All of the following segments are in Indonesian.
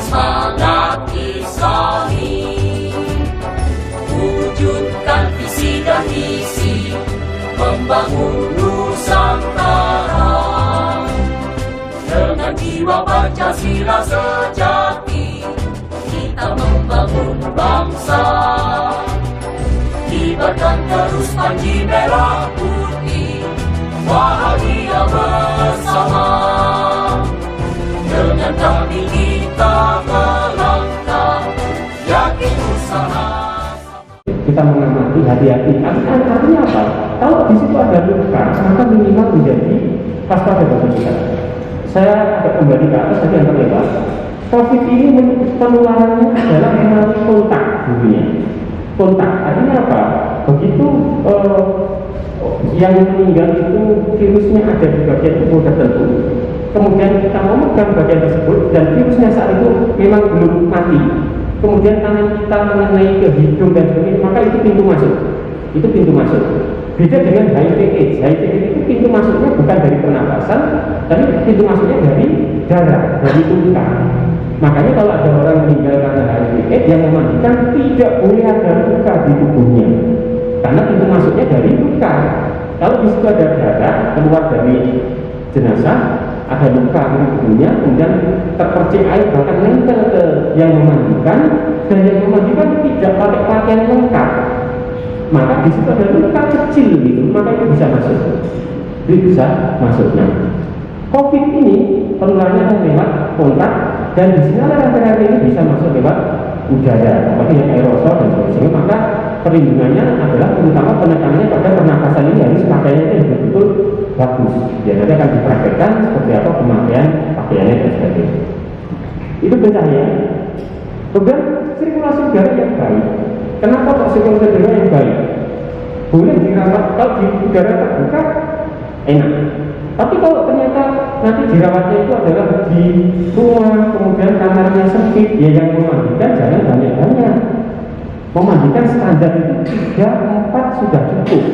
semangat Islami, wujudkan visi dan misi, membangun Nusantara. Dengan jiwa Pancasila sejati, kita membangun bangsa. Kibarkan terus panji merah putih, bahagia bersama. Dengan kami kita melangkah, yakin usaha. Kita mengamati hati-hati. Artinya apa? Kalau di situ ada luka, maka minimal menjadi waspada bagi kita. Saya agak kembali ke atas tadi yang terlewat. COVID ini penularannya adalah melalui kontak dulunya. Kontak, artinya apa? Begitu yang meninggal itu virusnya ada di bagian tubuh tertentu, kemudian kita memegang bagian tersebut dan virusnya saat itu memang belum mati, kemudian tangan kita mengenai ke hidung dan sebagainya, maka itu pintu masuk. Itu pintu masuk. Beda dengan HIV/AIDS. HIV/AIDS itu pintu masuknya bukan dari pernapasan, tapi pintu masuknya dari darah, dari luka. Makanya kalau ada orang meninggal karena HIV/AIDS, yang memandikan tidak boleh ada luka di tubuhnya, karena pintu masuknya dari luka. Kalau di situ ada darah keluar dari jenazah, ada luka di tubuhnya, kemudian terpercik air bahkan nempel ke yang memandikan, dan yang memandikan tidak pakai pakaian lengkap, maka di situ ada luka kecil gitu, maka itu bisa masuk. Itu bisa masuknya. COVID ini penularannya lewat kontak, dan di sini rantai-rantai ini bisa masuk lewat udara, seperti yang aerosol dan sebagainya. Maka perlindungannya adalah terutama penekanannya pada pernapasan ini harus pakaiannya itu betul-betul bagus. Ya, nanti akan dipraktekkan seperti apa pemakaian pakaiannya dan sebagainya. Itu pencahayaan. Kemudian sirkulasi udara yang baik. Kenapa kok sirkulasi udara yang baik? Boleh dirawat kalau di udara terbuka enak. Tapi kalau ternyata nanti dirawatnya itu adalah di rumah, kemudian kamarnya sempit, ya yang memandikan jangan banyak-banyak. Memandikan standar itu 3-4 sudah cukup.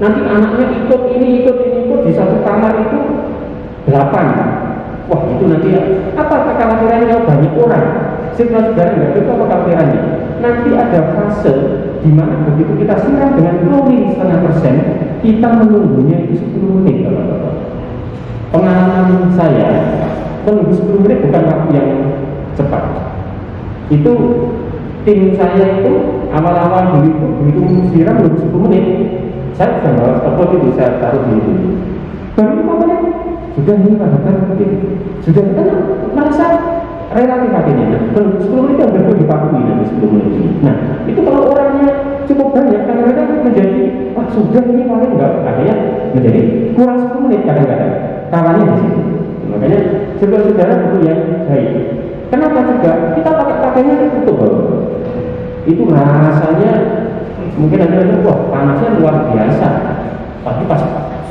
Nanti anaknya ikut ini di satu kamar itu 8. Wah, itu nanti apa kekhawatirannya banyak orang? Sirkulasi udara nggak itu apa kekhawatirannya? Nanti ada fase di mana begitu kita siram dengan klorin 0,5%, kita menunggunya itu 10 menit. Pengalaman saya menunggu 10 menit bukan waktu yang cepat. Itu tim saya itu awal-awal begitu siram menunggu 10 menit, saya sudah bawa stopwatch itu, saya taruh di itu. Baru 5 menit sudah ini bahkan mungkin sudah kita merasa relatif akhirnya. 10 menit yang berbeda dipakui nanti 10 menit ini. Nah, itu kalau orangnya cukup banyak, kadang-kadang menjadi wah sudah ini paling enggak, akhirnya menjadi kurang 10 menit kadang-kadang. Kawannya di situ. Makanya saudara-saudara butuh yang baik. Kenapa juga kita pakai pakainya tertutup? Itu rasanya mungkin ada wah panasnya luar biasa. Tapi pas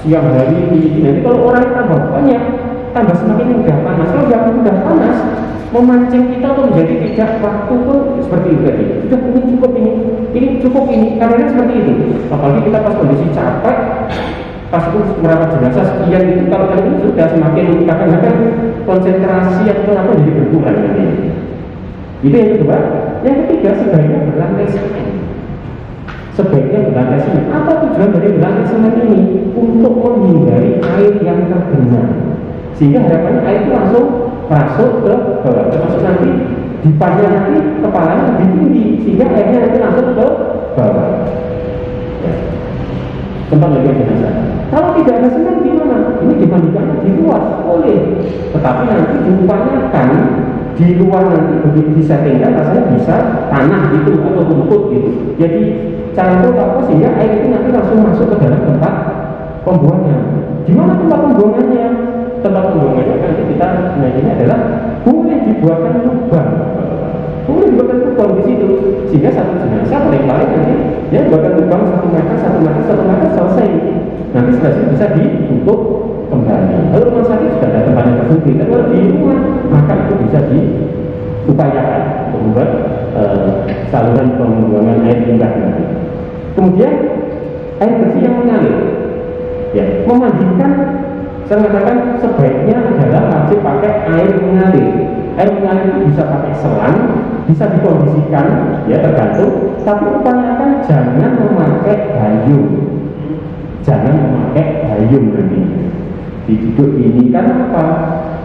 siang hari ini nanti kalau orang tambah banyak, tambah semakin mudah panas. Kalau nggak mudah panas, memancing kita untuk menjadi tidak waktu pun seperti itu tadi. Sudah ini cukup ini cukup ini. Karena seperti itu. Apalagi kita pas kondisi capek, pas itu merawat jenazah sekian itu, kalau kali ini sudah semakin kadang-kadang konsentrasi atau apa jadi berkurang nanti. Itu yang kedua. Yang ketiga, sebaiknya berlantai semen. Sebaiknya berlantai semen. Apa tujuan dari berlantai semen ini? Untuk menghindari air yang tergenang, sehingga harapannya air itu langsung masuk ke bawah. Termasuk nanti dipanya nanti kepalanya lebih tinggi, sehingga airnya nanti langsung ke bawah. Ya. Tempat lagi jenazah. Kalau tidak ada semen gimana? Ini dimandikan di luar, boleh. Tetapi nanti diupayakan di luar nanti begitu disettingkan rasanya bisa tanah gitu atau rumput gitu. Jadi campur apa sehingga air itu nanti langsung masuk ke dalam tempat pembuangan. Di mana tempat pembuangannya? Tempat pembuangannya nanti kita ini adalah boleh dibuatkan lubang. Boleh dibuatkan lubang di situ sehingga satu jenazah paling-paling nanti dia buatkan lubang 1 meter selesai. Nanti setelah itu bisa ditutup kembali. Lalu rumah sakit sudah ada tempatnya tersendiri. Tapi kalau di rumah maka itu bisa diupayakan untuk membuat saluran pembuangan air limbah nanti. Kemudian air bersih yang mengalir. Ya, memandikan saya mengatakan sebaiknya adalah wajib pakai air mengalir. Air mengalir air itu bisa pakai selang, bisa dikondisikan, ya tergantung. Tapi upayakan jangan memakai gayung, jangan memakai gayung nanti. Duduk ini kan apa?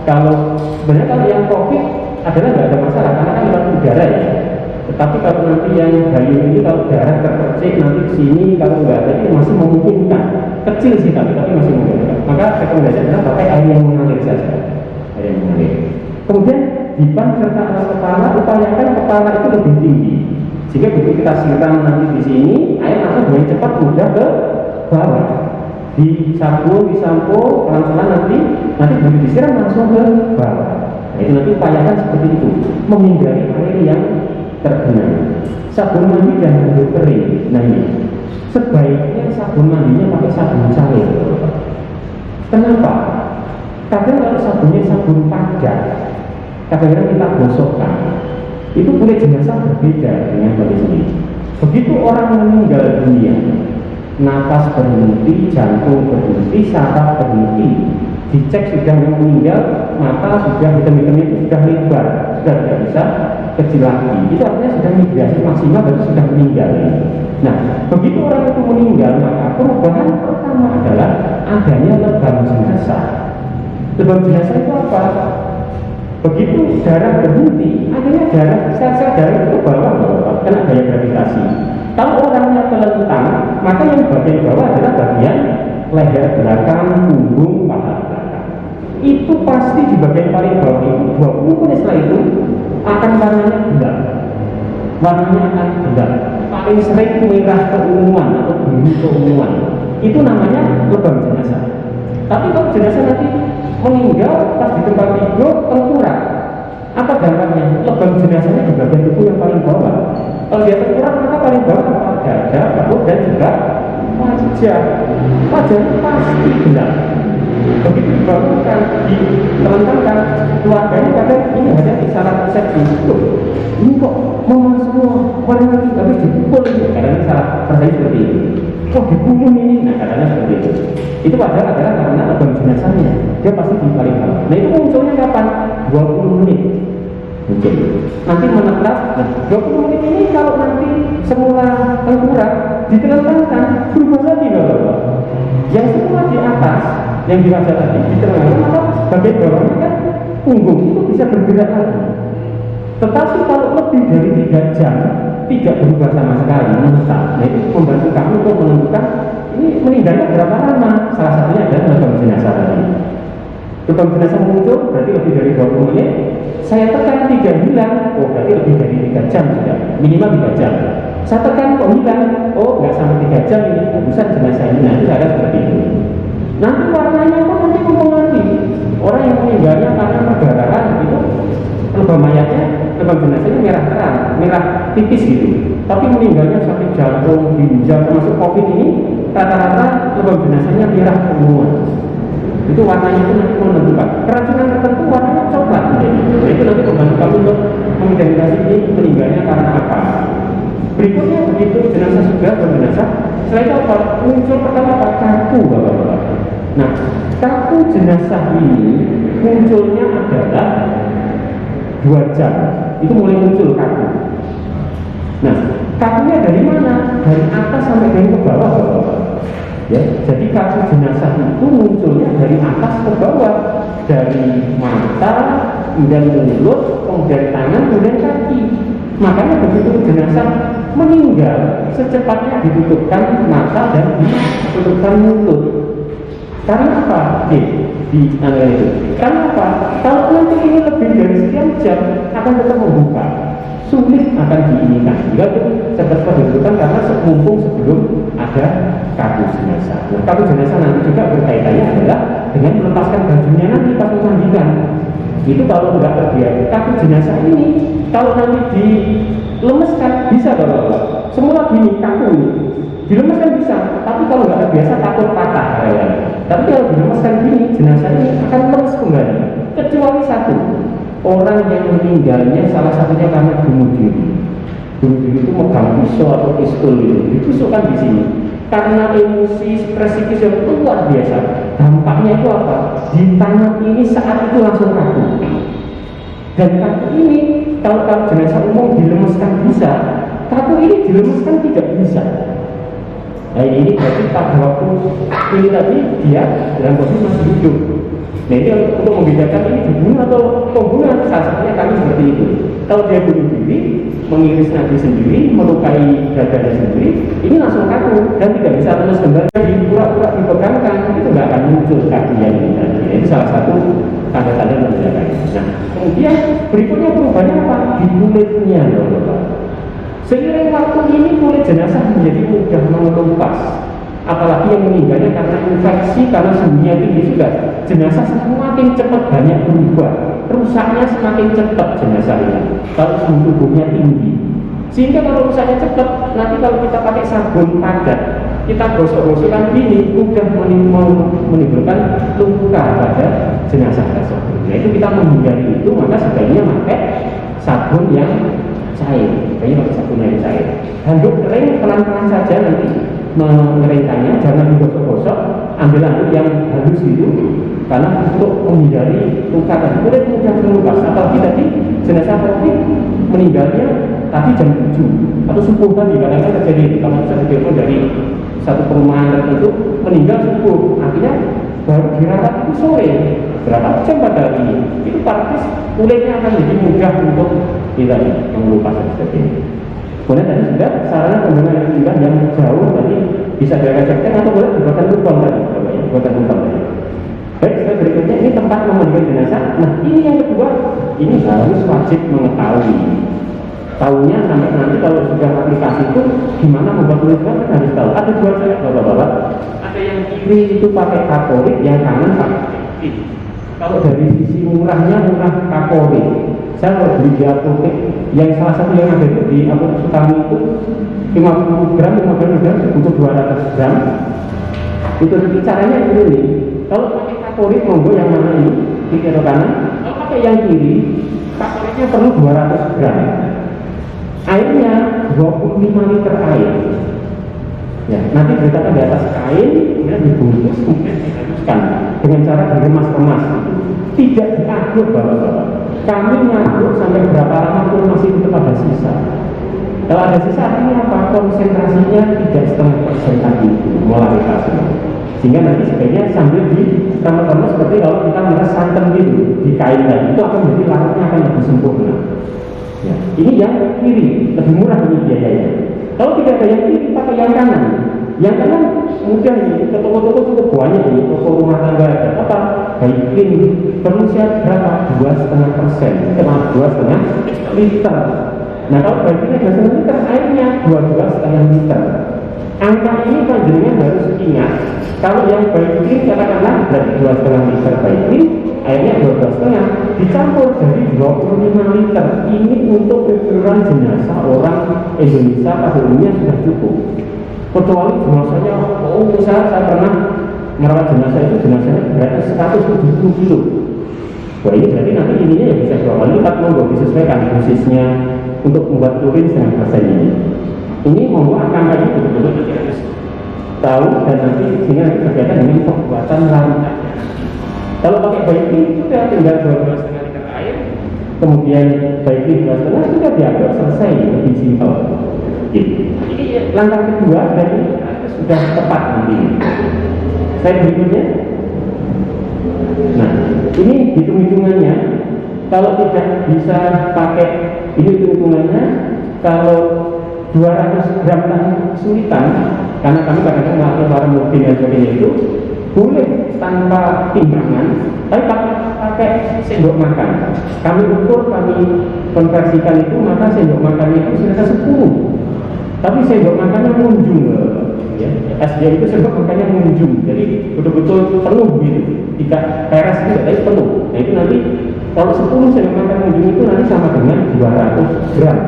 Kalau sebenarnya kalau yang COVID adalah nggak ada masalah karena kan lewat udara ya. Tetapi kalau nanti yang gayung ini kalau darah terpercik nanti ke sini kalau nggak ada itu masih memungkinkan. Kecil sih tapi masih memungkinkan. Maka rekomendasi adalah pakai air yang mengalir saja. Air yang mengalir. Kemudian dipan serta alas kepala, upayakan kepala itu lebih tinggi. Jika begitu kita siram nanti di sini, air langsung dengan cepat mudah ke bawah. Disapu, disampo, pelan-pelan nanti begitu disiram langsung ke bawah. Nah, itu nanti upayakan seperti itu, menghindari air yang tergenang. Sabun mandi dan handuk kering. Nah ini sebaiknya sabun mandinya pakai sabun cair. Kenapa? Kadang kalau sabunnya sabun padat, kadang-kadang kita gosokkan, itu kulit jenazah berbeda dengan kulit sendiri. Begitu orang meninggal dunia, nafas berhenti, jantung berhenti, saraf berhenti, dicek sudah meninggal, mata sudah hitam-hitam itu sudah lebar, sudah tidak bisa kecil lagi. Itu artinya sudah migrasi maksimal dan sudah meninggal. Nah, begitu orang itu meninggal, maka perubahan pertama adalah adanya lebam jenazah. Lebam jenazah itu apa? Begitu darah berhenti, akhirnya sel-sel darah itu bawah kena gaya gravitasi. Kalau orangnya telentang, maka yang bagian bawah adalah bagian leher belakang, punggung, paha belakang. Itu pasti di bagian paling bawah itu 20 menit setelah itu akan warnanya gelap. Warnanya akan gelap. Paling sering merah keunguan atau biru keunguan. Itu namanya lebam jenazah. Tapi kalau jenazah nanti meninggal pas di tempat tidur tengkurap, apa dampaknya? Lebam jenazahnya di bagian tubuh yang paling bawah. Kalau dia tengkurap maka paling bawah apa? Dada, perut dan juga wajah. Wajahnya pasti gelap. Begitu dibangunkan, ditelentangkan, keluarganya kadang ini ada salah persepsi. Ini kok mama semua warna ini habis dipukul. Kadang salah persepsi seperti itu. Kok dipukul ini? Nah kadang seperti itu. Itu padahal adalah karena lebam jenazahnya. Dia pasti di paling bawah. Nah itu munculnya kapan? 20 menit. Mungkin nanti menetap. Nah, 20 menit ini kalau nanti semula tengkurap ditelentangkan berubah lagi Bapak. Yang semula di atas yang di wajah tadi ditelentangkan, maka bagian bawahnya kan punggung itu bisa bergerak lagi. Tetapi kalau lebih dari 3 jam tidak berubah sama sekali, menetap. Nah itu membantu kami untuk menentukan ini meninggalnya berapa lama. Salah satunya adalah lebam jenazah tadi. Lebam jenazah muncul berarti lebih dari 20 menit. Saya tekan 3 hilang, oh berarti lebih dari 3 jam sudah, minimal 3 jam. Saya tekan kok hilang, oh nggak sampai 3 jam ini urusan jenazah ini. Nanti ada seperti itu. Nanti warnanya pun nanti mempengaruhi. Orang yang meninggalnya karena perdarahan itu lebam mayatnya, lebam jenazahnya merah terang, merah tipis gitu. Tapi meninggalnya sakit jantung, ginjal, termasuk COVID ini rata-rata lebam jenazahnya merah semua. Itu warnanya itu nanti menentukan. Keracunan tertentu warnanya coklat. Nah, itu nanti membantu kamu untuk mengidentifikasi ini meninggalnya karena apa. Berikutnya begitu jenazah sudah berjenazah, setelah itu apa? Muncul pertama apa? Kaku Bapak-bapak. Nah, kaku jenazah ini munculnya adalah 2 jam. Itu mulai muncul kaku. Nah, kakunya dari mana? Dari atas sampai ke bawah Bapak-bapak. Ya, jadi kaku jenazah itu munculnya dari atas ke bawah, dari mata, kemudian mulut, kemudian tangan, kemudian kaki. Makanya begitu jenazah meninggal, secepatnya ditutupkan mata dan ditutupkan mulut. Karena apa? Di itu. Karena apa? Kalau nanti ini lebih dari sekian jam akan tetap membuka, sulit akan diinikan. Jika itu cepat ditutupkan karena mumpung sebelum ada kaku jenazah. Nah, kaku jenazah nanti juga berkaitannya adalah dengan melepaskan bajunya nanti pas memandikan. Itu kalau nggak terbiasa. Kaku jenazah ini kalau nanti dilemeskan bisa Bapak. Semula gini kaku ini dilemeskan bisa, tapi kalau nggak terbiasa takut patah ya. Tapi kalau dilemeskan gini jenazah ini akan lemes kembali. Kecuali satu, orang yang meninggalnya salah satunya karena bunuh diri. Bunuh diri itu megang pisau atau pistol itu ditusukkan di sini. Karena emosi, stres psikis yang luar biasa. Dampaknya itu apa? Di tangan ini saat itu langsung kaku. Dan kartu ini kalau jenazah umum dilemeskan bisa, kartu ini dilemeskan tidak bisa. Nah ini berarti pada waktu ini tadi dia dalam posisi masih hidup. Nah ini untuk membedakan ini dibunuh atau pembunuhan, salah satunya kami seperti itu. Kalau dia bunuh diri, mengiris nadi sendiri, melukai dadanya sendiri, ini langsung kaku dan tidak bisa terus kembali di pura-pura dipegangkan, itu nggak akan muncul kakinya ini tadi. Itu salah satu tanda-tanda membedakan. Nah kemudian berikutnya perubahannya apa? Di kulitnya loh Bapak. Seiring waktu ini kulit jenazah menjadi mudah mengelupas. Apalagi yang meninggalnya karena infeksi, karena suhunya tinggi juga, jenazah semakin cepat banyak berubah, rusaknya semakin cepat jenazah ini kalau suhu tubuhnya tinggi. Sehingga kalau rusaknya cepat, nanti kalau kita pakai sabun padat, kita gosok-gosokkan gini, mudah menimbulkan luka pada jenazah tersebut. Nah itu kita menghindari itu, maka sebaiknya pakai sabun yang cair, sebaiknya pakai sabun yang cair. Handuk kering pelan-pelan saja nanti mengeringkannya, jangan digosok-gosok, ambil handuk yang halus itu, karena untuk menghindari luka tadi kulit mudah terlupas. Apalagi tadi jenazah COVID meninggalnya tadi jam 7 atau subuh tadi, kadang-kadang terjadi kalau saya telepon dari satu perumahan tertentu meninggal subuh, artinya baru dirawat itu sore, berapa jam pada hari ini, itu praktis kulitnya akan jadi mudah untuk tidak mengelupas dan sebagainya. Kemudian tadi juga sarana pembunuhan yang indah yang jauh tadi bisa dilecehkan atau boleh dibuatkan lubang tadi, buatan lubang tadi. Baik, setelah berikutnya ini tempat memandikan jenazah. Nah ini yang kedua, ini harus wajib mengetahui. Tahunya sampai nanti kalau sudah aplikasi itu gimana membuat tulisan kan harus tahu. Ada dua cara bapak-bapak. Ada yang kiri itu pakai kaporit, yang kanan pakai kit. Kalau dari sisi murah kaporit. Saya kalau beli di apotek, yang salah satu yang ada itu di apotek Sutami itu 50 gram butuh 200 gram. Itu caranya ini. Kalau pakai kaporit monggo yang mana ini, kiri atau kanan. Kalau pakai yang kiri, kaporitnya perlu 200 gram. Airnya 25 liter air. Ya, nanti diletakkan di atas kain, kemudian dibungkus, kemudian dihaluskan dengan cara diremas-remas. Tidak diaduk bapak-bapak. Kami ngaduk sampai berapa lama pun masih tetap ada sisa. Kalau ada sisa artinya apa? Konsentrasinya 3,5% tadi molaritasnya. Sehingga nanti sebaiknya sambil diremas-remas seperti kalau kita meres santan gitu di kain tadi, itu akan menjadi larutnya akan lebih sempurna. Ya, ini yang kiri, lebih murah ini biayanya. Kalau tidak ada yang kiri, pakai yang kanan. Yang kanan mudah ini, ke toko-toko cukup banyak ini, toko rumah tangga ada apa? Baiklin perlu siap berapa? 2,5%, 2,5 liter. Nah kalau baiklin 2,5 liter, airnya 12,5 liter. Angka ini panjangnya harus ingat. Kalau yang baiklin katakanlah berarti 2,5 liter baiklin, airnya 12,5 dicampur jadi 25 liter. Ini untuk ukuran jenazah orang Indonesia pada umumnya sudah cukup. Kecuali jenazahnya, saya pernah merawat jenazah itu, jenazahnya berarti 170 kilo. Wah ini berarti nanti ininya ya bisa 2 kali lipat, monggo disesuaikan dosisnya untuk membuat turin dengan persen ini. Ini monggo akan kayak itu betul-betul harus tahu dan nanti sehingga berkaitan dengan pembuatan larutannya. Kalau pakai baiki sudah tinggal 12,5 liter air, kemudian baiki 12,5 sudah diaduk selesai, lebih simpel. Ini langkah kedua dan ini sudah tepat nanti. Slide berikutnya. Nah, ini hitung-hitungannya. Kalau tidak bisa pakai ini hitung-hitungannya, kalau 200 gram tadi kesulitan, karena kami kadang-kadang melakukan barang mobil dan sebagainya itu boleh tanpa timbangan, tapi pakai sendok makan. Kami ukur, kami konversikan itu, maka sendok makannya itu sekitar 10. Tapi sendok makannya munjung, ya. SJ itu sendok makannya munjung, jadi betul-betul penuh gitu, tidak peres juga, tapi penuh. Nah itu nanti kalau 10 sendok makan munjung itu nanti sama dengan 200 gram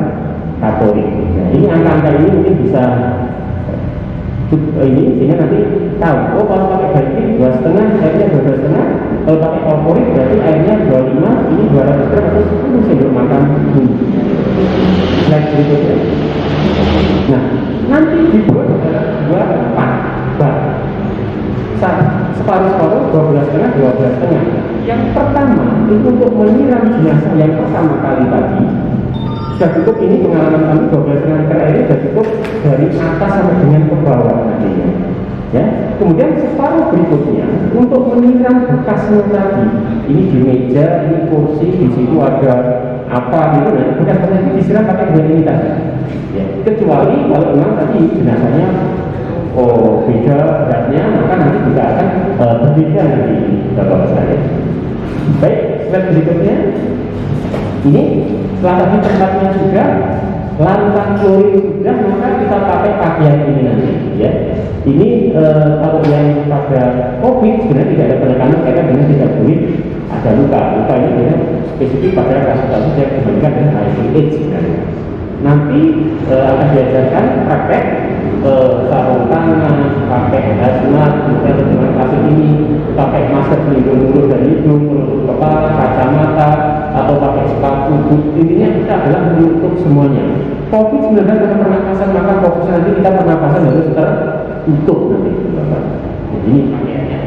kaporit. Nah ini angka-angka ini mungkin bisa ini sehingga nanti tahu. Oh kalau pakai baiki 2,5, airnya 12,5. Kalau pakai kaporit berarti airnya 25, ini 200 gram atau 10 sendok makan munjung. Slide berikutnya. Nah, nanti dibuat dalam 2 bak. Separuh-separuh 12,5, 12,5. yang pertama itu untuk menyiram jenazah yang pertama kali tadi sudah cukup. Ini pengalaman kami 12 hari terakhir sudah cukup dari atas sampai dengan ke bawah nantinya. Ya, kemudian separuh berikutnya untuk menyiram bekasnya tadi. Ini di meja, ini kursi, di situ ada apa gitu, nah bekas-bekas itu disiram pakai dengan ini tadi. Ya, kecuali kalau memang tadi jenazahnya beda beratnya, maka nanti juga akan berbeda nanti Bapak sekalian. Baik, slide berikutnya. Ini setelah tadi tempatnya juga, lantang klorin sudah, maka kita pakai pakaian ini nanti. Ya, ini kalau yang pada COVID sebenarnya tidak ada penekanan karena dengan tidak boleh ada luka. Luka ini sebenarnya spesifik pada kasus-kasus yang dibandingkan dengan HIV/AIDS sebenarnya. Nanti akan diajarkan praktek sarung tangan, pakai hazmat, kemudian dengan kasus ini pakai masker pelindung mulut dan hidung, menutup kepala, kacamata, atau pakai sepatu boot. Intinya kita adalah menutup semuanya. COVID-19 karena pernapasan, maka fokus nanti kita pernapasan harus tertutup nanti. Jadi ini pakaiannya.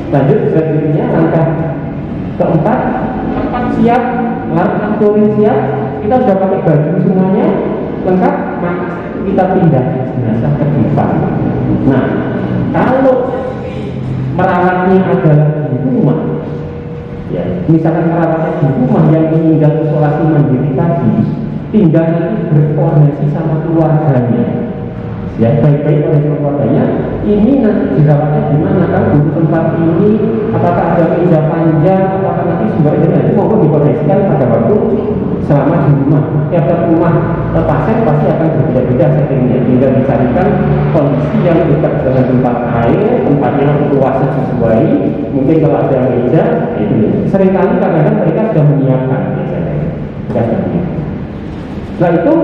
Lanjut selanjutnya langkah keempat, tempat siap, langkah klorin siap. Kita sudah pakai baju semuanya lengkap, maka kita pindah jenazah ke depan. Nah, kalau merawatnya adalah di rumah, ya, misalkan merawatnya di rumah yang meninggal isolasi mandiri tadi, tinggal nanti berkoordinasi sama keluarganya. Ya, baik-baik oleh keluarganya. Ini nanti dirawatnya di mana, kan di tempat ini, apakah ada meja panjang, apakah nanti sumber itu mau dikoordinasikan pada waktu selama di rumah. Tiap rumah pasien pasti akan berbeda-beda settingnya. Tinggal dicarikan kondisi yang dekat dengan tempat air, tempatnya luasnya sesuai. Mungkin kalau ada meja, itu seringkali kadang-kadang mereka sudah menyiapkan biasanya. Setelah itu,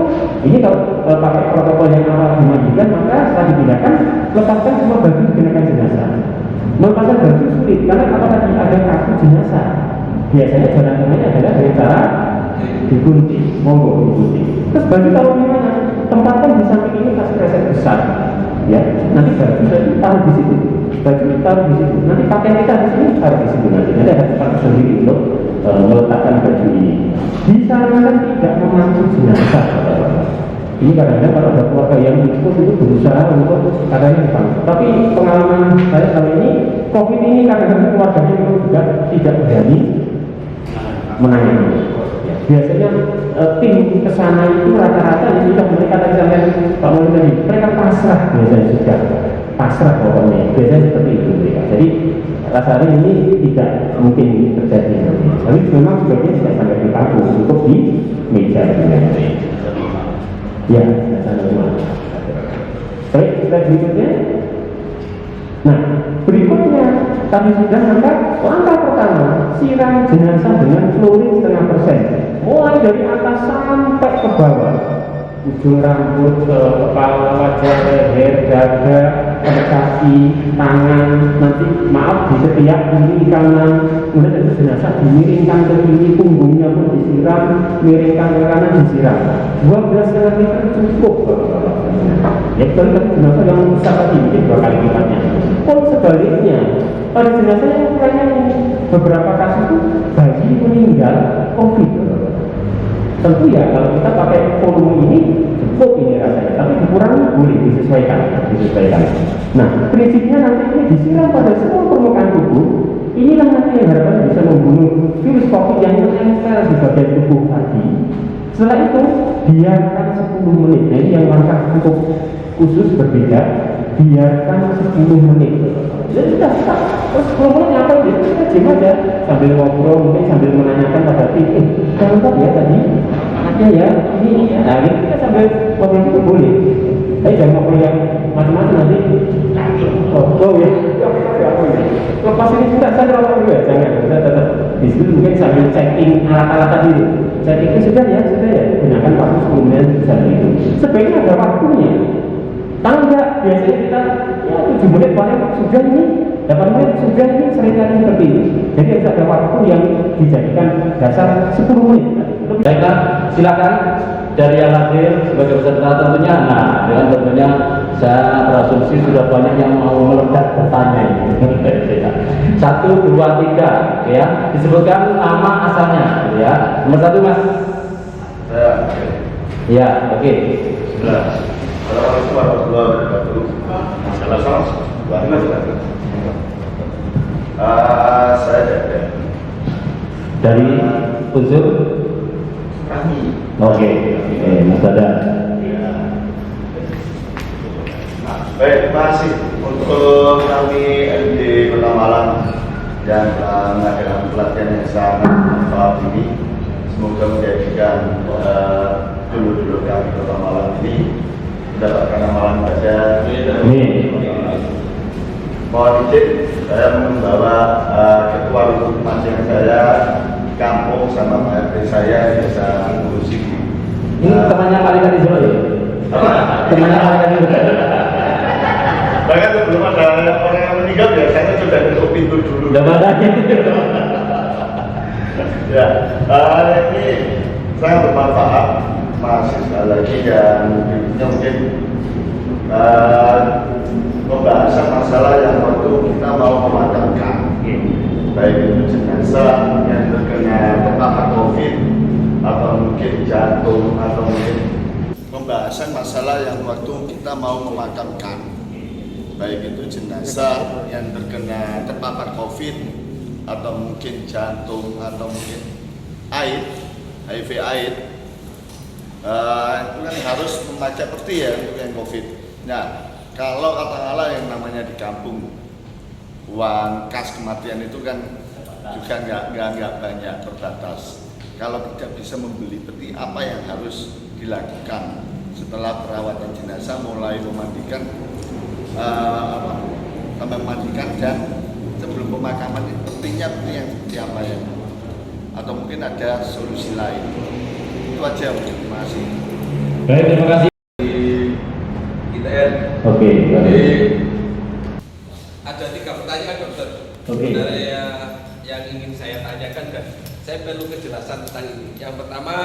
ini kalau pakai protokol yang awal dimandikan, maka setelah dipindahkan, lepaskan semua baju dikenakan jenazah. Melepaskan baju sulit, karena apa tadi ada kartu jenazah. Biasanya jalan tengahnya adalah dengan cara digunting, monggo digunting. Terus baju taruh di mana? Tempatkan di samping ini kasih kresek besar. Ya, nanti baju taruh di situ. Baju taruh di situ. Nanti pakaian kita di sini taruh di situ nanti. Nanti ada tempat sendiri untuk meletakkan baju ini. Disarankan tidak memangku jenazah. Ini kadang-kadang kalau ada keluarga yang ikut itu berusaha untuk kadang-kadang dipanggil. Tapi pengalaman saya selama ini, COVID ini kadang-kadang keluarganya itu juga tidak berani menangani. Biasanya tim kesana itu rata-rata yang sudah mereka tadi sampai Pak Moli tadi, mereka pasrah biasanya sudah pasrah pokoknya. Biasanya seperti itu mereka. Jadi rasanya ini tidak mungkin terjadi. Tapi memang sebaiknya tidak sampai dipaku untuk di meja ini. Ya, baik, kita berikutnya. Nah, berikutnya tadi sudah langkah pertama, siram jenazah dengan klorin 0,5%. Mulai dari atas sampai ke bawah, ujung rambut, kepala, wajah, leher, dada, kaki, tangan, nanti maaf di setiap kiri kanan, kemudian jenazah dimiringkan ke kiri, punggungnya pun disiram, miringkan ke kanan disiram. 12 kali cukup. Ya, kalau jenazah yang besar tadi mungkin 2 kali lipatnya. Pun sebaliknya, pada jenazah yang ukurannya beberapa kasus itu bayi meninggal COVID. Tentu ya kalau kita pakai volume ini cukup ini rasanya, tapi dikurangi boleh disesuaikan. Nah, prinsipnya nanti ini disiram pada semua permukaan tubuh. Inilah nanti yang harapannya bisa membunuh virus COVID yang menempel di bagian tubuh tadi. Setelah itu biarkan 10 menit. Nah, ini yang langkah untuk khusus berbeda. Biarkan 10 menit. Jadi sudah terus 10 menit ngapain? Kita diam aja sambil ngobrol, mungkin sambil menanyakan pada tim. Jangan lupa ya tadi anaknya ya ini ya. Nah, ini kita sambil ngobrol itu boleh. Tapi jangan ngobrol yang macam-macam nanti. Oh ya. Lepas ini kita ngobrol dulu ya. Jangan. Kita tetap di situ mungkin sambil checking alat-alat tadi. Checkingnya sudah ya. Gunakan waktu 10 menit bisa itu. Sebaiknya ada waktunya. Tahu nggak, biasanya kita ya 7 menit paling sudah ini, 8 menit sudah ini, seringkali seperti ini. Jadi harus ada waktu yang dijadikan dasar 10 menit. Baiklah, silakan dari yang hadir sebagai peserta tentunya. Nah, dengan tentunya Saya berasumsi sudah banyak yang mau meledak bertanya ini. 1, 2, 3 ya. Disebutkan nama asalnya ya. Nomor 1 Mas. Ya, oke. Assalamualaikum warahmatullahi wabarakatuh. Saya Dari unsur kami. Oke, Mas Dada. Baik, terima kasih untuk kami MD Kota Malang yang telah mengadakan pelatihan yang sangat bermanfaat ini. Semoga menjadikan dulu kami Kota Malang ini mendapatkan amalan baca. Mohon izin saya membawa ketua lingkup masyarakat saya di kampung sama Pak RT saya di desa Ngurusi. Ini temannya Pak Rika di Solo ya? Temannya Pak Rika di Solo. Bahkan sebelum ada orang yang meninggal biasanya sudah tutup pintu dulu. Udah badanya. Ya, ini sangat bermanfaat. Masih sekali lagi dan mungkin pembahasan masalah yang waktu kita mau memadamkan, baik itu jenazah yang terkena terpapar COVID atau mungkin jantung atau mungkin pembahasan masalah yang waktu kita mau memadamkan, baik itu jenazah yang terkena terpapar COVID atau mungkin jantung atau mungkin HIV AIDS. Itu kan harus membaca peti ya untuk yang COVID. Nah, kalau katakanlah yang namanya di kampung uang kas kematian itu kan juga nggak banyak, terbatas. Kalau tidak bisa membeli peti, apa yang harus dilakukan setelah perawatan jenazah mulai memandikan, memandikan dan sebelum pemakaman petinya peti yang seperti apa ya? Atau mungkin ada solusi lain? Itu aja, terima kasih. Baik, terima kasih. ITN. Oke, Jadi ada 3 pertanyaan dokter. Oke. Dari yang ingin saya tanyakan dan saya perlu kejelasan tentang ini. Yang pertama,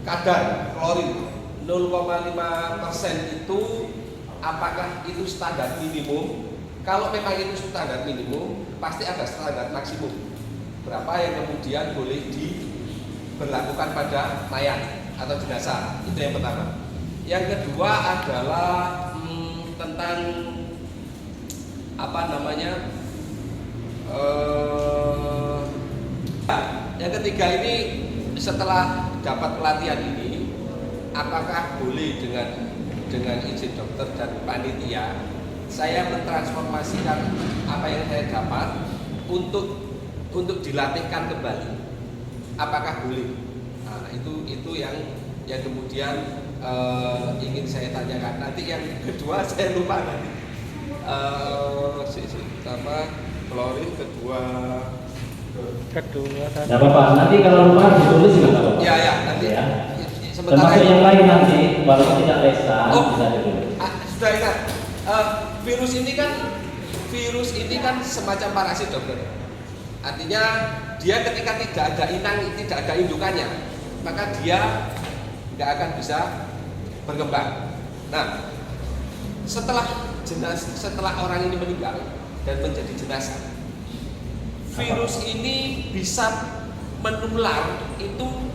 kadar klorin 0,5% itu apakah itu standar minimum? Kalau memang itu standar minimum, pasti ada standar maksimum. Berapa yang kemudian boleh diberlakukan pada mayat atau jenazah? Itu yang pertama. Yang kedua adalah tentang apa namanya? Yang ketiga ini, setelah dapat pelatihan ini, apakah boleh dengan izin dokter dan panitia saya mentransformasikan apa yang saya dapat untuk dilatihkan kembali? Apakah boleh? Nah, itu yang kemudian ingin saya tanyakan. Nanti yang kedua saya lupa nanti. Sama klorin kedua. Tidak apa-apa, nanti kalau lupa ditulis juga nggak apa-apa. Ya nanti. Ya. Sementara Termasuk ini. yang lain nanti, walaupun tidak lesan, bisa ditulis. Sudah ingat. Virus ini kan semacam parasit dokter. Artinya dia ketika tidak ada inang, tidak ada indukannya, maka dia nggak akan bisa berkembang. Nah, setelah orang ini meninggal dan menjadi jenazah, virus ini bisa menular itu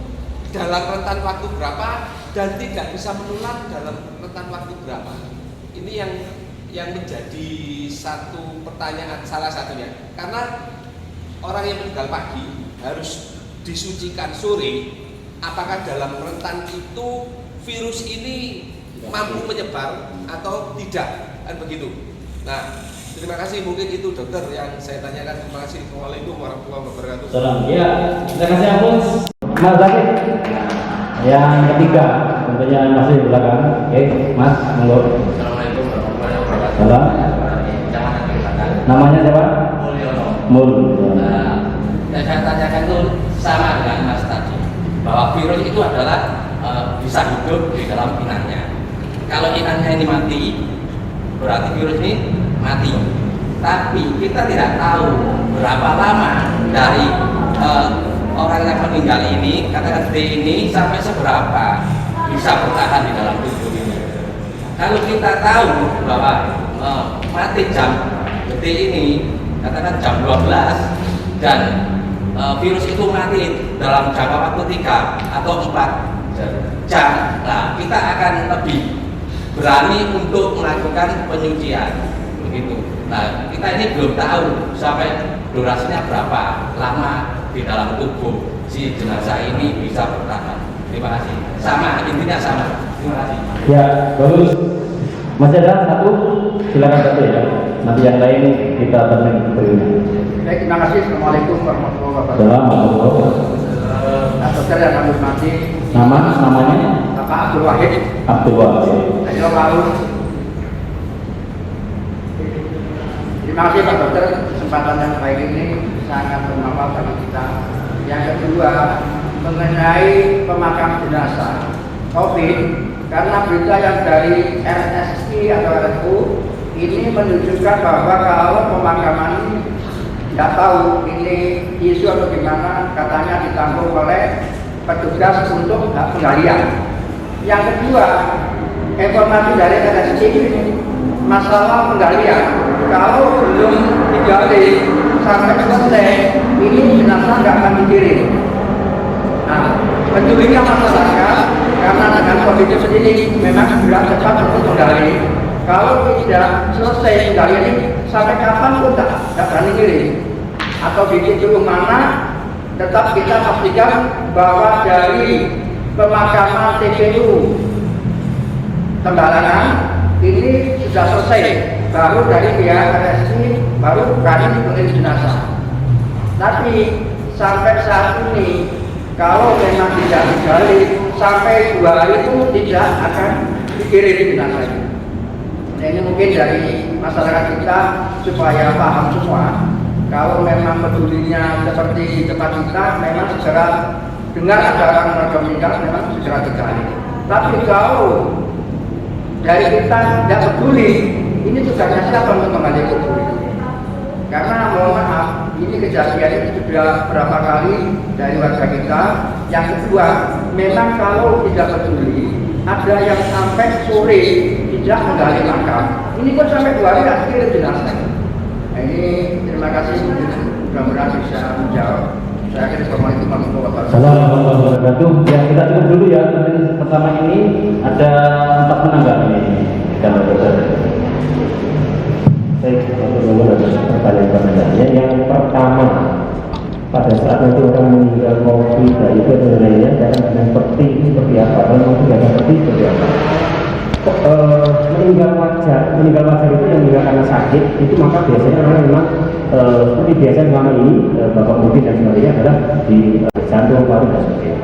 dalam rentan waktu berapa dan tidak bisa menular dalam rentan waktu berapa. Ini yang menjadi satu pertanyaan, salah satunya. Karena orang yang meninggal pagi harus disucikan sore, apakah dalam rentan itu virus ini mampu menyebar atau tidak, kan begitu. Nah, terima kasih, mungkin itu dokter yang saya tanyakan. Terima kasih. Assalamualaikum warahmatullahi wabarakatuh. Salam. Ya, terima kasih Ampun. Mas David. Yang ketiga, tentunya masih di belakang. Oke, Mas, monggo. Assalamualaikum warahmatullahi wabarakatuh. Salam. Jangan dilupakan. Namanya siapa? Mulyono. Mul. Yang saya tanyakan itu sama dengan Mas tadi, bahwa virus itu adalah bisa hidup di dalam inangnya. Kalau inangnya ini mati, berarti virus ini mati. Tapi kita tidak tahu berapa lama dari orang yang meninggal ini, katakan D ini, sampai seberapa bisa bertahan di dalam tubuh ini. Kalau kita tahu bahwa mati jam detik ini, katakan jam 12 dan virus itu mati dalam jangka waktu 3 atau 4 jam, nah kita akan lebih berani untuk melakukan penyucian begitu. Nah kita ini belum tahu sampai durasinya berapa lama di dalam tubuh si jenazah ini bisa bertahan. Terima kasih. Sama, intinya sama. Terima kasih. Ya, bagus. Masih ada satu, silakan satu ya. Nanti yang lain kita tanya berikutnya. Baik, terima kasih. Assalamualaikum warahmatullahi wabarakatuh. Assalamualaikum. Dokter yang kami hormati, Namanya? Bapak Abdul Wahid. Abdul Wahid. Ayo lalu. Terima kasih Pak Dokter, kesempatan yang baik ini sangat bermanfaat bagi kita. Yang kedua, mengenai pemakam jenazah COVID, karena berita yang dari RSI atau RSU ini menunjukkan bahwa kalau pemakaman ini tidak tahu ini isu atau gimana, katanya ditanggung oleh petugas untuk penggalian. Yang kedua, informasi dari RSI ini masalah penggalian, kalau belum digali sampai selesai, ini jenazah nggak akan dikirim. Nah, pedulinya masyarakat karena dengan COVID sendiri memang sudah cepat untuk menggali. Kalau tidak selesai penggalian ini, sampai kapan pun tidak berani kirim. Atau di titik mana, tetap kita pastikan bahwa dari pemakaman TPU Tembalangan ini sudah selesai. Baru dari pihak RSI baru berani mengirim jenazah. Tapi sampai saat ini kalau memang tidak digali sampai 2 hari itu tidak akan dikirim jenazah itu. Nah, ini mungkin dari masyarakat kita supaya paham semua. Kalau memang pedulinya seperti di tempat kita, memang segera dengar ada orang mereka meninggal, memang segera digali. Tapi kalau dari kita tidak peduli, ini tugasnya siapa untuk mengambil peduli? Karena mohon maaf, ini kejadian ini sudah berapa kali dari warga kita. Yang kedua, memang kalau tidak peduli, ada yang sampai sore tidak menggali makam. Ini pun sampai 2 hari tidak kirim jenazah. Nah, ini terima kasih, mudah-mudahan bisa menjawab. Saya kira Assalamualaikum warahmatullahi wabarakatuh. Assalamualaikum warahmatullahi wabarakatuh. Ya, kita cukup dulu ya. Pertama ini ada 4 penanggap ini. Kalau dokter. Baik, ada pertanyaan-pertanyaannya. Yang pertama, pada saat nanti orang meninggal COVID, itu sebenarnya cara dengan peti seperti apa? Kalau tidak ada peti seperti apa? Meninggal wajar itu yang meninggal karena sakit itu, maka biasanya orang memang seperti biasa selama ini Bapak Mungkin dan sebagainya adalah di jantung, paru dan sebagainya.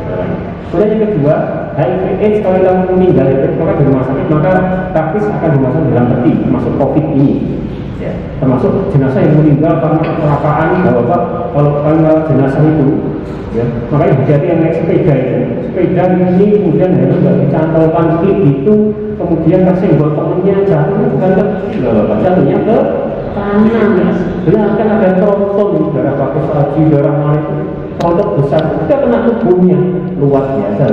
Kemudian yang kedua, HIV/AIDS kalau yang meninggal maka di rumah sakit, maka praktis akan dimasukkan dalam peti termasuk COVID ini. Ya, termasuk jenazah yang meninggal karena kecelakaan, kalau jenazah itu, ya, makanya hati-hati yang naik sepeda ini kemudian harus nggak dicantolkan klip itu, kemudian tersenggol temennya, jatuhnya bukan ke kiri, jatuhnya ke kanan. Belakang ada tronton, darah pakai salju, darah malah tronton besar, tidak kena tubuhnya, luar biasa.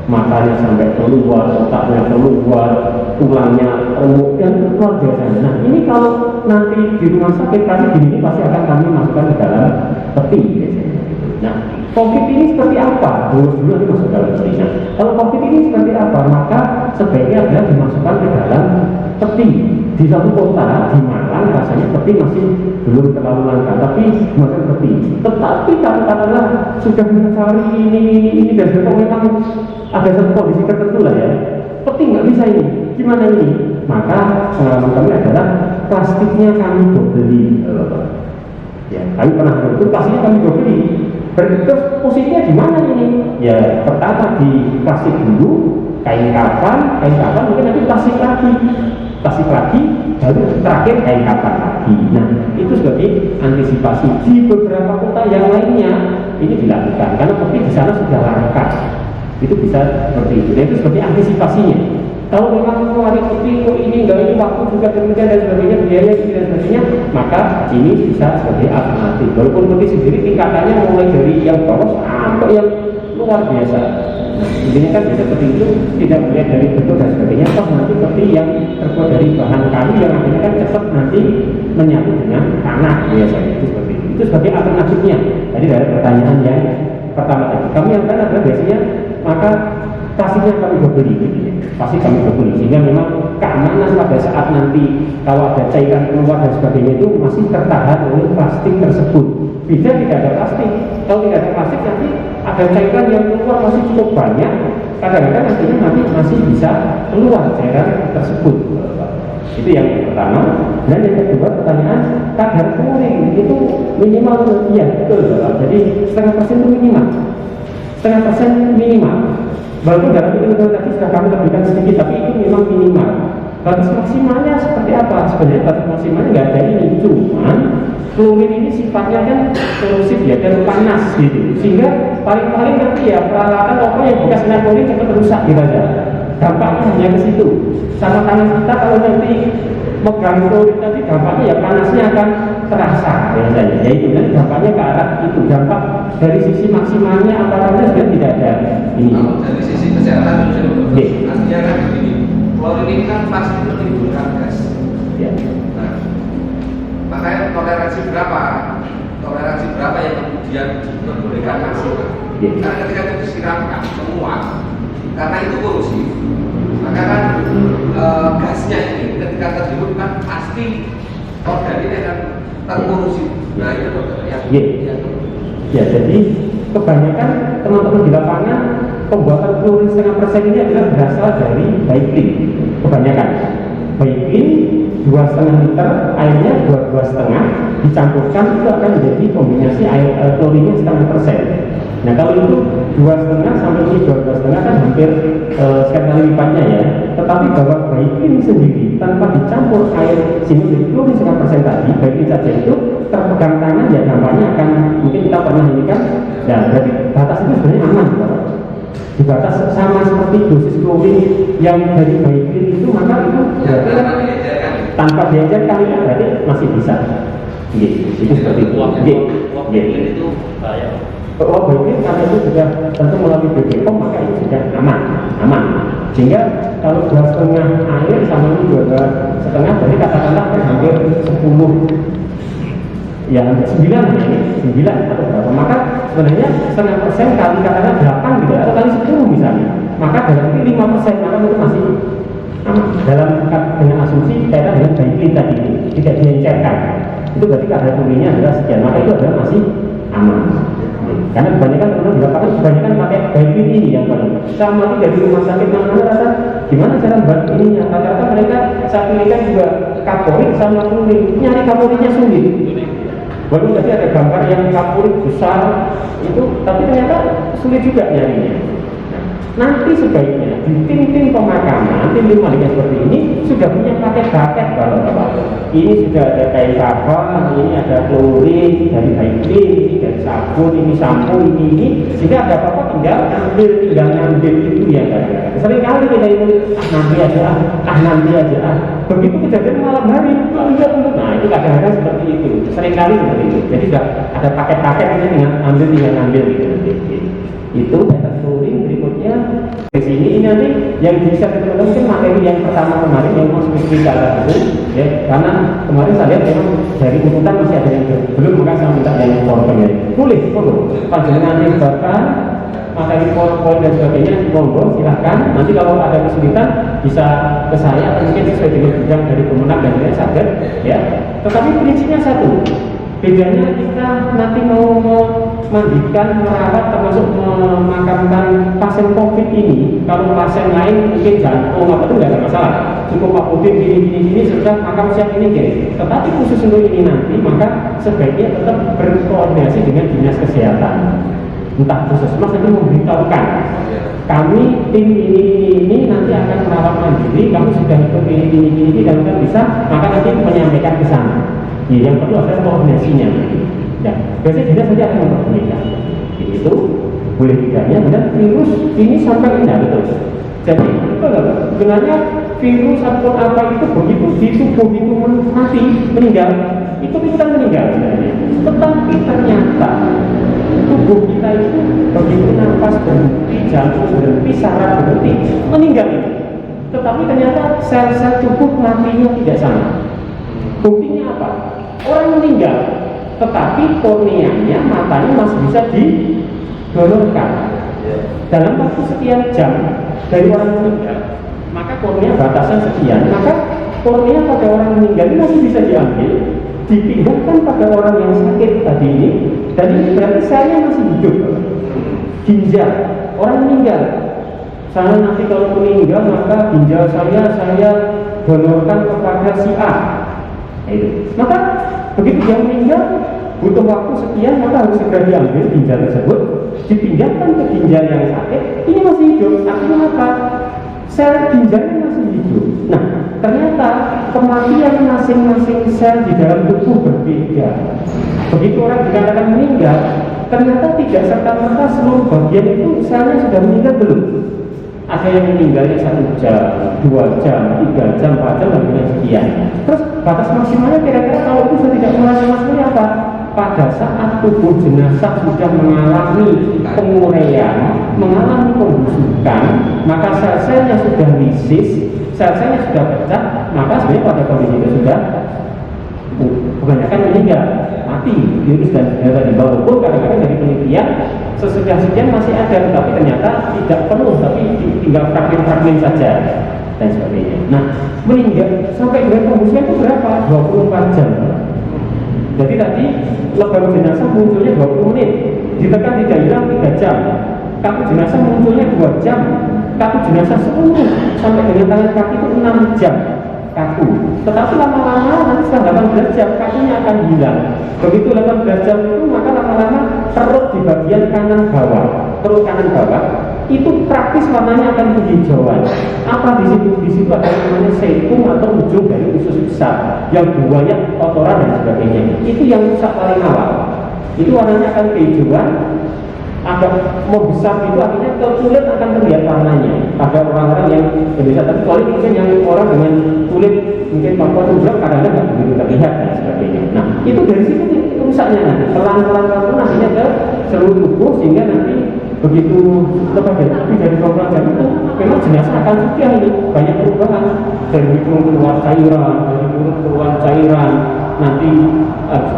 Matanya sampai keluar, otaknya keluar, tulangnya remuk, dan luar biasa. Nah, ini kalau nanti di rumah sakit kami gini pasti akan kami masukkan ke dalam peti biasanya. Nah, COVID ini seperti apa? Dulu nanti masuk dalam peti. Nah, kalau COVID ini seperti apa? Maka sebaiknya adalah dimasukkan ke dalam peti. Di satu kota, di Malang, rasanya peti masih belum terlalu langka, tapi masuk peti. Tetapi katakanlah sudah mencari ini dan memang ada satu kondisi tertentu lah ya, peti nggak bisa ini, gimana ini? Maka pengalaman kami adalah plastiknya kami beli. Ya, kami pernah itu plastiknya kami beli. Terus posisinya di mana ini? Ya, pertama di plastik dulu, kain kapan mungkin nanti plastik lagi, baru terakhir kain kapan lagi. Nah, itu sebagai antisipasi. Di beberapa kota yang lainnya ini dilakukan karena peti di sana sudah langka. Itu bisa seperti itu. Nah, itu seperti antisipasinya. Kalau memang keluar peti ini enggak, ini waktu juga demikian dan sebagainya, biaya dan sebagainya, maka ini bisa sebagai alternatif. Walaupun peti sendiri tingkatannya mulai dari yang bawah sampai yang luar biasa. Intinya kan seperti itu, tidak melihat dari bentuk dan sebagainya. Toh nanti seperti yang terbuat dari bahan kayu yang akhirnya kan cepat nanti menyatu dengan tanah biasanya itu seperti itu. Itu sebagai alternatifnya. Jadi dari pertanyaan yang pertama tadi, kami yang kan adalah biasanya maka pastinya kami beli, pasti kami beli sehingga memang keamanan pada saat nanti kalau ada cairan keluar dan sebagainya itu masih tertahan oleh plastik tersebut. Beda tidak ada plastik. Kalau tidak ada plastik nanti ada cairan yang keluar masih cukup banyak. Kadang-kadang nantinya nanti masih bisa keluar cairan tersebut. Itu yang pertama. Dan yang kedua pertanyaan kadar chlorine itu minimal, iya betul. Jadi 0,5% itu minimal. 0,5% minimal. Walaupun dalam hitungan tadi sudah kami lebihkan sedikit, tapi itu memang minimal. Batas maksimalnya seperti apa? Sebenarnya batas maksimalnya nggak ada ini, cuman klorin ini sifatnya kan korosif ya, dan panas gitu. Sehingga paling-paling nanti ya peralatan rokok yang bekas kena klorin cepat rusak gitu aja. Dampaknya hanya ke situ. Sama tangan kita kalau nanti megang klorin nanti dampaknya ya panasnya akan terasa biasanya. Ya itu kan dampaknya ke arah itu. Dampak dari sisi maksimalnya apalagi sudah tidak ada ini. Dari sisi kesehatan artinya kan begini, klorin ini kan pasti menimbulkan gas. Ya. Nah, makanya toleransi berapa yang kemudian diperbolehkan maksimal. Ya. Karena ketika itu disiramkan semua, karena itu korosif, maka kan gasnya ini ketika terhirup kan pasti organ ini akan terkorosif. Nah itu yang ya, jadi kebanyakan teman-teman di lapangan pembuatan klorin 0,5% ini adalah berasal dari baikling. Kebanyakan baikling 2,5 liter, airnya 2,5 dicampurkan itu akan menjadi kombinasi air klorinnya 0,5%. Nah kalau itu 2,5 sampai 2,5 kan hampir sekian kali lipatnya ya. Tetapi bahwa baikling sendiri tanpa dicampur air sehingga menjadi klorin 0,5% tadi, baikling saja itu terpegang tangan ya dampaknya akan mungkin kita pernah ini kan. Nah berarti batas itu sebenarnya aman Bapak. Di batas sama seperti dosis klorin yang dari baikling itu, maka itu berarti kan tanpa diajarkan ya berarti masih bisa. Itu seperti itu. Itu bahaya. Oh baikling karena itu sudah tentu melalui BPOM maka itu sudah aman. Sehingga kalau 2,5 air sama ini 2,5 berarti katakanlah kan hampir 10 ya 9 atau berapa, maka sebenarnya 0,5% kali katakanlah 8 gitu atau kali 10 misalnya, maka dalam ini 5% maka itu masih aman dalam dengan asumsi kaitan dengan baikling tadi tidak diencerkan, itu berarti kadar klorinnya adalah sekian, maka itu adalah masih aman. Karena kebanyakan teman di lapangan kebanyakan pakai baikling ini yang paling sama dari rumah sakit mana-mana rasa gimana cara buat ininya, rata-rata mereka saat ini kan juga kaporit sama klorin, nyari kaporitnya sulit. Walaupun tadi ada gambar yang kaporit besar itu, tapi ternyata sulit juga nyarinya. Nanti sebaiknya di tim-tim pemakaman, tim maliknya seperti ini sudah punya paket-paket kalau ini sudah ada kain kafan, ini ada klorin dari baikling, ini dari sabun, ini sampo, ini sehingga ada apa-apa tinggal ngambil itu ya kan. Sering kali kita itu nanti aja begitu kejadian malam hari nah itu kadang-kadang seperti itu, sering kali seperti itu. Jadi sudah ada paket-paket ini dengan ambil gitu. Itu data klorin. Berikutnya di sini ini nanti yang bisa teman-teman mungkin materi yang pertama kemarin yang mau bicara itu ya, karena kemarin saya lihat memang dari urutan masih ada yang belum, maka saya minta yang powerpoint boleh foto panjenengan nanti bahkan materi powerpoint dan sebagainya monggo silahkan, nanti kalau ada kesulitan bisa ke saya atau mungkin sesuai dengan bidang dari pemenang dan lain sadar ya. Tetapi prinsipnya satu, bedanya kita nanti mau memandikan, merawat, termasuk memakamkan pasien COVID ini. Kalau pasien lain mungkin jantung apa itu nggak ada masalah, cukup Pak Udin gini sudah makam siap ini gitu. Tetapi khusus untuk ini nanti maka sebaiknya tetap berkoordinasi dengan dinas kesehatan, entah puskesmas itu memberitahukan kami tim ini nanti akan merawat mandiri, kami sudah hitung ini dan kan bisa, maka nanti menyampaikan ke sana. Ya, yang perlu adalah koordinasinya. Ya, biasanya tidak saja akan memperbolehkan. Itu boleh tidaknya, dan virus ini sampai tidak betul. Jadi sebenarnya virus atau apa itu begitu di tubuh itu mati meninggal, itu kita meninggal sebenarnya. Tetapi ternyata tubuh kita itu begitu nafas berhenti, jantung berhenti, saraf berhenti, meninggal. Tetapi ternyata sel-sel tubuh matinya tidak sama. Buktinya apa? Orang meninggal, tetapi korneanya, matanya masih bisa didonorkan. Dalam waktu sekian jam dari orang meninggal, maka kornea batasnya sekian, maka kornea pada orang meninggal ini masih bisa diambil, dipindahkan pada orang yang sakit tadi ini, dan ini berarti saya masih hidup. Ginjal orang meninggal, saya nanti kalau meninggal maka ginjal saya donorkan kepada si A. Maka begitu dia meninggal, butuh waktu sekian, maka harus segera diambil ginjal tersebut, dipindahkan ke ginjal yang sakit. Ini masih hidup, artinya apa? Sel ginjalnya masih hidup. Nah, ternyata kematian masing-masing sel di dalam tubuh berbeda. Begitu orang dikatakan meninggal, ternyata tidak serta-merta seluruh bagian itu selnya sudah meninggal belum. Ada yang meninggalnya 1 jam, 2 jam, 3 jam, 4 jam, dan sekian. Terus batas maksimalnya kira-kira kalau itu sudah tidak mengalami maksimalnya apa? Pada saat tubuh jenazah sudah mengalami penguraian, mengalami pembusukan, maka sel-selnya sudah lisis, sel-selnya sudah pecah, maka sebenarnya pada kondisi itu sudah kebanyakan meninggal, mati, virus dan senjata di bawah. Walaupun kadang-kadang dari penelitian sesekian masih ada, tetapi ternyata tidak penuh, tapi tinggal fragmen-fragmen saja dan sebagainya. Nah, meninggal sampai dengan pembusukan itu berapa? 24 jam. Jadi tadi lebam jenazah munculnya 20 menit, ditekan tidak hilang 3 jam, kaku jenazah munculnya 2 jam, kaku jenazah seluruh sampai dengan tangan kaki itu 6 jam kaku. Tetapi lama-lama nanti setelah 18 jam kakinya akan hilang. Begitu 18 jam itu maka lama-lama perut di bagian kanan bawah, perut kanan bawah itu praktis warnanya akan kehijauan. Apa di situ? Di situ ada namanya septum atau ujung dari usus besar yang banyak kotoran dan sebagainya. Itu yang rusak paling awal. Itu warnanya akan kehijauan, agak membesar itu, artinya ke kulit akan terlihat warnanya. Ada orang-orang yang berbeda, tapi kulit mungkin yang orang dengan kulit mungkin papua tubruk kadang-kadang nggak begitu terlihat dan sebagainya. Nah, itu dari situ rusaknya nanti pelan-pelan nantinya ke seluruh tubuh, sehingga nanti begitu lebih dari 20 jam itu memang jenazah akan sudah ini banyak perubahan, dari hidung keluar cairan, dari mulut keluar cairan, nanti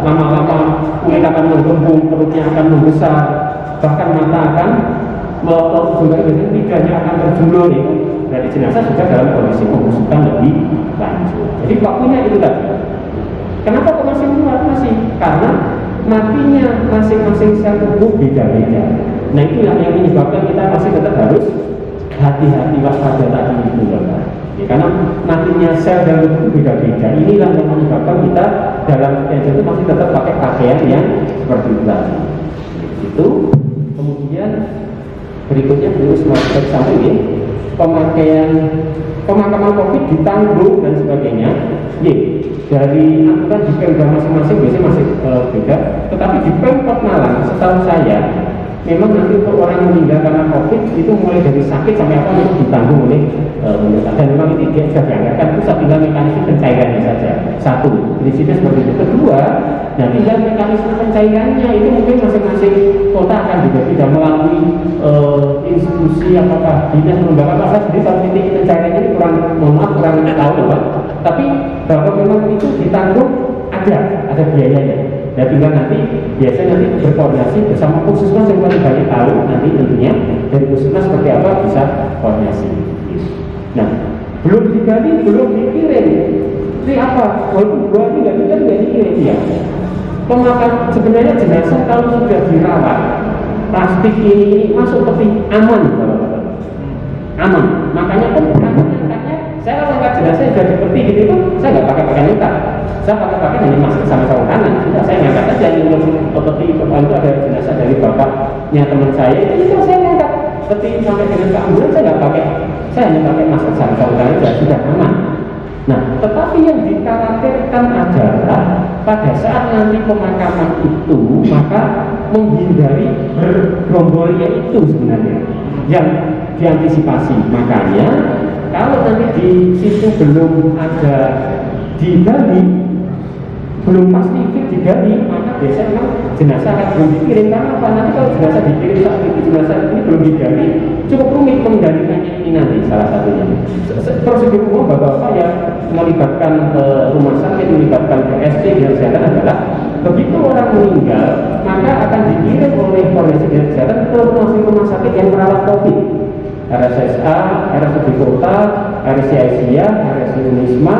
lama-lama kulit akan menggembung, perutnya akan membesar, bahkan mata akan melotot, juga lidahnya akan terjulur. Itu dari jenazah sudah dalam kondisi pembusukan lebih lanjut. Jadi waktunya itu tadi. Kenapa kok masih? Karena matinya masing-masing sel tubuh beda-beda. Nah, itu yang menyebabkan kita masih tetap harus hati-hati, waspada tadi itu, Bapak. Ya, karena matinya sel dalam tubuh beda-beda. Inilah yang menyebabkan kita dalam itu masih tetap pakai pakaian yang seperti itu tadi. Itu kemudian berikutnya virus masuk sampai ini pemakaman COVID ditanggung dan sebagainya. Dari aturan di Pemda masing-masing biasanya masih beda, tetapi di Pemkot Malang setahu saya memang nanti untuk orang meninggal karena COVID itu mulai dari sakit sampai apa itu ditanggung oleh pemerintah, dan memang itu dia sudah dianggarkan, pusat tinggal mekanisme pencairannya saja. Satu, prinsipnya seperti itu. Kedua, nah tinggal mekanisme pencairannya itu mungkin masing-masing kota akan juga tidak melalui institusi apakah dinas lembaga. Masa sendiri kalau titik pencairannya ini kurang, mohon maaf kurang tahu Pak. Tapi bahwa memang itu ditanggung ada biayanya. Dan tinggal nanti biasanya nanti berkoordinasi bersama puskesmas yang paling banyak tahu nanti tentunya dari puskesmas seperti apa bisa koordinasi. Nah, belum digali, belum dikirim. Ini apa? Walaupun gua ini nggak dikirim ya. Pemakan sebenarnya jenazah kalau sudah dirawat, plastik ini masuk peti aman, aman. Makanya kan saya kalau angkat jenazah sudah seperti gitu itu saya nggak pakai nyuta, saya pakai hanya masker sama sarung tangan. Sudah saya ngangkat aja seperti itu ada jenazah dari bapaknya teman saya itu saya ngangkat seperti sampai dengan ke ambulan saya nggak pakai, saya hanya pakai masker sama sarung tangan saja sudah aman. Nah, tetapi yang dikhawatirkan adalah pada saat nanti pemakaman itu maka menghindari bergerombolnya itu sebenarnya yang diantisipasi. Makanya kalau nanti di situ belum ada digali, belum pasti fit digali, maka biasanya memang jenazah akan belum dikirim. Karena apa? Nanti kalau jenazah dikirim saat itu jenazah ini belum digali, cukup rumit mengendalikannya ini nanti salah satunya. Prosedur umum bapak-bapak yang melibatkan rumah sakit, melibatkan PSC dan kesehatan adalah begitu orang meninggal maka akan dikirim oleh forensik dan kesehatan ke rumah sakit yang merawat COVID, RSSA, RSUD Kota, RSI Asia, RSI Unisma,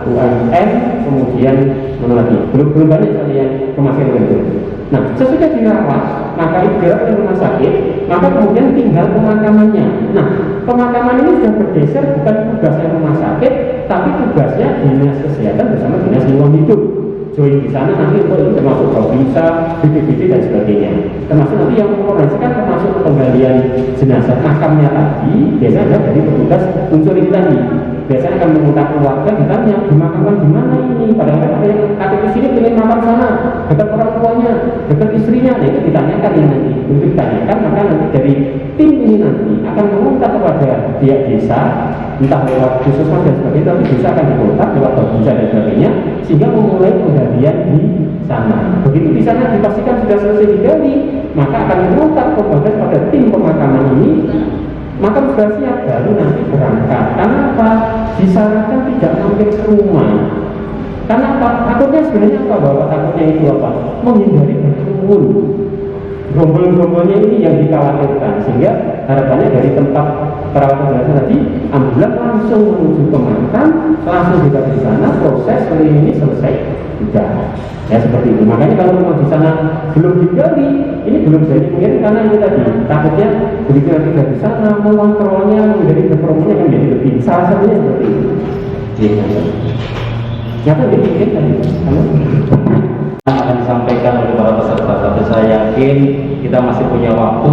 UMN, kemudian mana lagi? Belum banyak saja yang kemasian itu. Nah, sesudah dirawat, maka dirawat ke rumah sakit, maka kemudian tinggal pemakamannya. Nah, pemakaman ini sudah bergeser bukan tugasnya rumah sakit, tapi tugasnya dinas kesehatan bersama dinas lingkungan hidup. Join di sana nanti untuk termasuk Babinsa, BPBD dan sebagainya. Termasuk nanti yang forensik kan termasuk penggalian jenazah makamnya tadi, biasanya ada dari petugas unsur ini tadi. Biasanya akan meminta keluarga ditanya dimakamkan di mana ini. Padahal ada yang kakek di sini pengen makam sana, dekat orang tuanya, dekat istrinya. Nah itu ditanyakan ini nanti. Untuk ditanyakan maka nanti dari tim ini nanti akan meminta kepada pihak desa, entah lewat puskesmas dan sebagainya, tapi desa akan dikontak lewat Babinsa dan sebagainya, sehingga memulai penggalian di sana. Begitu di sana dipastikan sudah selesai digali, maka akan meminta kepada tim pemakaman ini. Maka sudah siap baru nanti berangkat. Karena apa? Disarankan tidak mampir ke rumah. Karena apa? Takutnya sebenarnya apa bapak? Takutnya itu apa? Menghindari berkerumun. Gerombol-gerombolnya ini yang dikhawatirkan, sehingga harapannya dari tempat perawatan jenazah tadi ambulan langsung menuju ke makam, langsung juga di sana proses ini selesai sudah. Ya seperti itu. Makanya kalau memang di sana belum digali, ini belum jadi mungkin karena ini tadi takutnya begitu nanti sudah di sana mengontrolnya menjadi berkerumunnya kan jadi lebih. Salah satunya seperti itu. Nyata dipikir tadi. Akan disampaikan oleh para peserta, tapi saya yakin kita masih punya waktu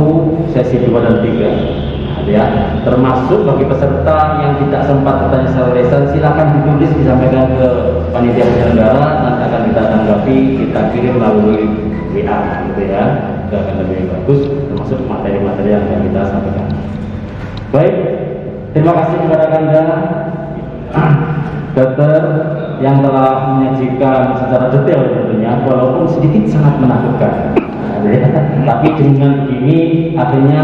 sesi 2 dan 3 ya. Termasuk bagi peserta yang tidak sempat bertanya secara lisan, silakan ditulis disampaikan ke panitia penyelenggara, nanti akan kita tanggapi, kita kirim melalui WA gitu ya. Itu akan lebih bagus, termasuk materi-materi yang akan kita sampaikan. Baik, terima kasih kepada Anda dokter yang telah menyajikan secara detail tentunya, walaupun sedikit sangat menakutkan. Tapi dengan begini artinya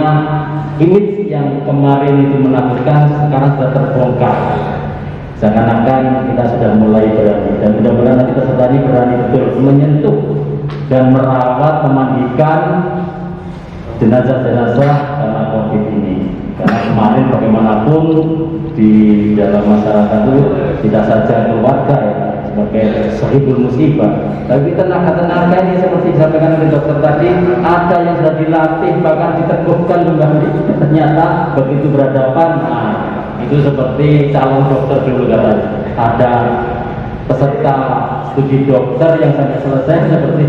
image yang kemarin itu menakutkan sekarang sudah terbongkar. Seakan-akan kita sudah mulai berani, dan mudah-mudahan nanti peserta ini berani betul menyentuh dan merawat, memandikan jenazah-jenazah karena COVID ini. Karena kemarin bagaimanapun di dalam masyarakat itu tidak saja keluarga ya sebagai sahibul musibah, tapi tenaga-tenaga ini seperti disampaikan oleh dokter tadi, ada yang sudah dilatih bahkan diteguhkan kembali, ternyata begitu berhadapan, nah itu seperti calon dokter dulu katanya. Ada peserta studi dokter yang sampai selesai seperti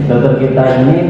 dokter kita ini.